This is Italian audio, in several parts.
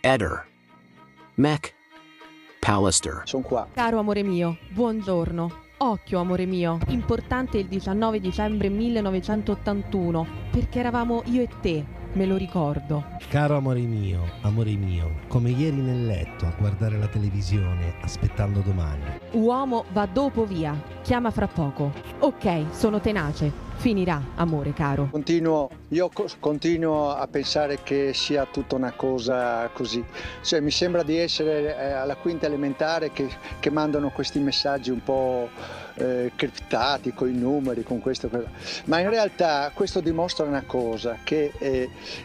Eder, Mac, Pallister. Sono qua. Caro amore mio, buongiorno. Occhio amore mio, importante il 19 dicembre 1981, perché eravamo io e te, me lo ricordo. Caro amore mio, come ieri nel letto a guardare la televisione, aspettando domani. Uomo va dopo via, chiama fra poco. Ok, sono tenace, finirà amore caro. Io continuo a pensare che sia tutta una cosa così. Cioè, mi sembra di essere alla quinta elementare che mandano questi messaggi un po' criptati, con i numeri, con questo. Ma in realtà questo dimostra una cosa, che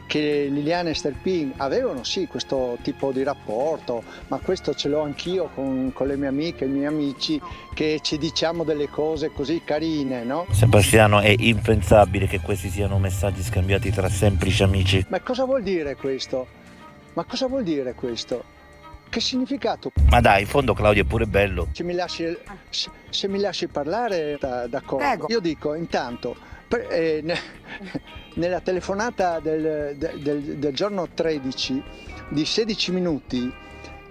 Liliana e Sterpin avevano sì questo tipo di rapporto, ma questo ce l'ho anch'io con le mie amiche e i miei amici, che ci diciamo delle cose così carine, no? Sebastiano, è impensabile che questi siano messaggi scambiati tra semplici amici. Ma cosa vuol dire questo? Ma cosa vuol dire questo? Che significato? Ma dai, in fondo Claudio è pure bello. Se mi lasci parlare, d'accordo. Prego. Io dico, intanto, nella telefonata del giorno 13 di 16 minuti,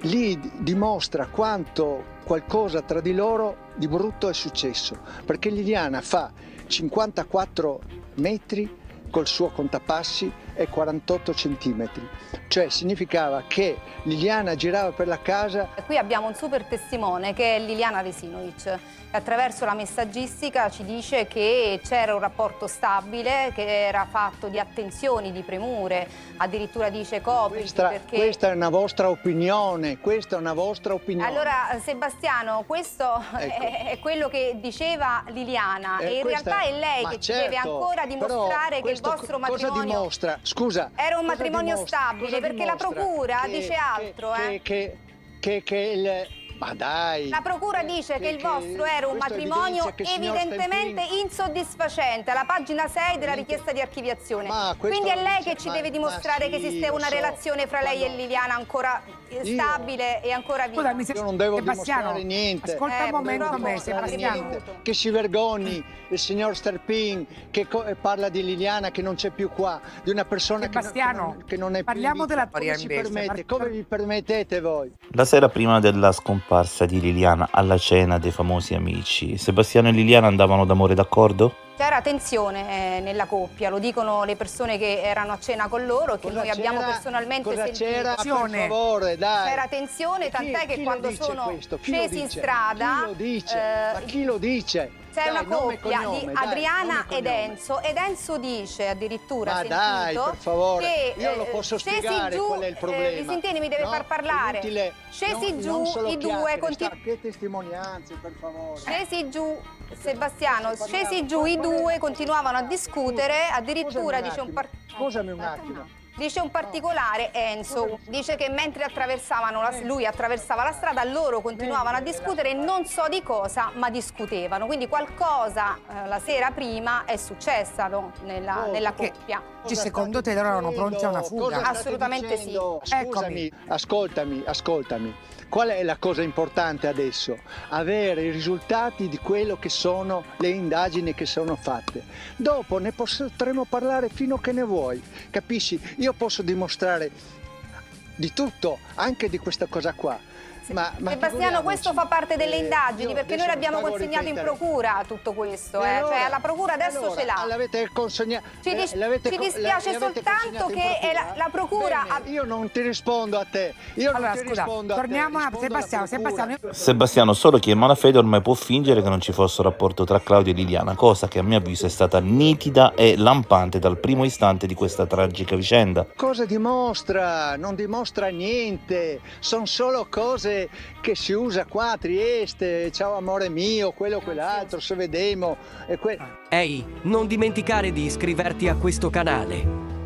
lì dimostra quanto qualcosa tra di loro di brutto è successo, perché Liliana fa 54 metri col suo contapassi e 48 centimetri, cioè significava che Liliana girava per la casa. Qui abbiamo un super testimone che è Liliana Vesinovic, che attraverso la messaggistica ci dice che c'era un rapporto stabile, che era fatto di attenzioni, di premure, addirittura dice complici. Questa è una vostra opinione, Allora Sebastiano, questo è quello che diceva Liliana e in realtà è lei che ci deve ancora dimostrare che il vostro matrimonio cosa dimostra? Scusa, era un matrimonio stabile, perché la procura dice altro. Ma dai! La procura dice che il vostro era un matrimonio evidentemente insoddisfacente, alla pagina 6 della richiesta di archiviazione. Quindi è lei che ci deve dimostrare che esiste una relazione fra lei e Liliana ancora stabile e ancora viva. Scusami, Io non devo dimostrare niente. Ascolta un momento me, Sebastiano. Che si vergogni il signor Sterpin che parla di Liliana che non c'è più qua, di una persona che non è più. Parliamo della come si permette? Come vi permettete voi? La sera prima della scomparsa di Liliana alla cena dei famosi amici, Sebastiano e Liliana andavano d'amore d'accordo? C'era tensione nella coppia, lo dicono le persone che erano a cena con loro e che noi abbiamo personalmente sentito. C'era, per favore, dai. C'era tensione, tant'è che quando sono scesi in strada... Ma chi lo dice? C'è una coppia di Adriana ed Enzo, ed Enzo dice addirittura, ma sentito, dai, per favore, che io lo posso spiegare qual è il problema. Visentini mi deve far parlare. Scesi giù i due, che testimonianze, per favore. Scesi giù, Sebastiano, scesi giù i due, continuavano a discutere, addirittura dice un Scusami un attimo. Dice un particolare, Enzo, dice che mentre lui attraversava la strada, loro continuavano a discutere non so di cosa, ma discutevano. Quindi qualcosa la sera prima è successa nella coppia. Secondo te loro erano pronti a una fuga? Assolutamente sì. Scusami, ascoltami. Qual è la cosa importante adesso? Avere i risultati di quello che sono le indagini che sono fatte. Dopo ne potremo parlare fino a che ne vuoi, capisci? Io posso dimostrare di tutto, anche di questa cosa qua. Ma Sebastiano, questo fa parte delle indagini, perché noi l'abbiamo consegnato in procura tutto questo, cioè alla procura adesso ce l'ha. L'avete consegnato. Ci dispiace soltanto che la procura... Bene, io non ti rispondo a te. Torniamo a Sebastiano. Sebastiano, solo chi è malafede ormai può fingere che non ci fosse un rapporto tra Claudio e Liliana, cosa che a mio avviso è stata nitida e lampante dal primo istante di questa tragica vicenda. Cosa dimostra? Non dimostra niente, sono solo cose che si usa qua a Trieste, ciao amore mio, quello o quell'altro, se vediamo. Ehi, non dimenticare di iscriverti a questo canale.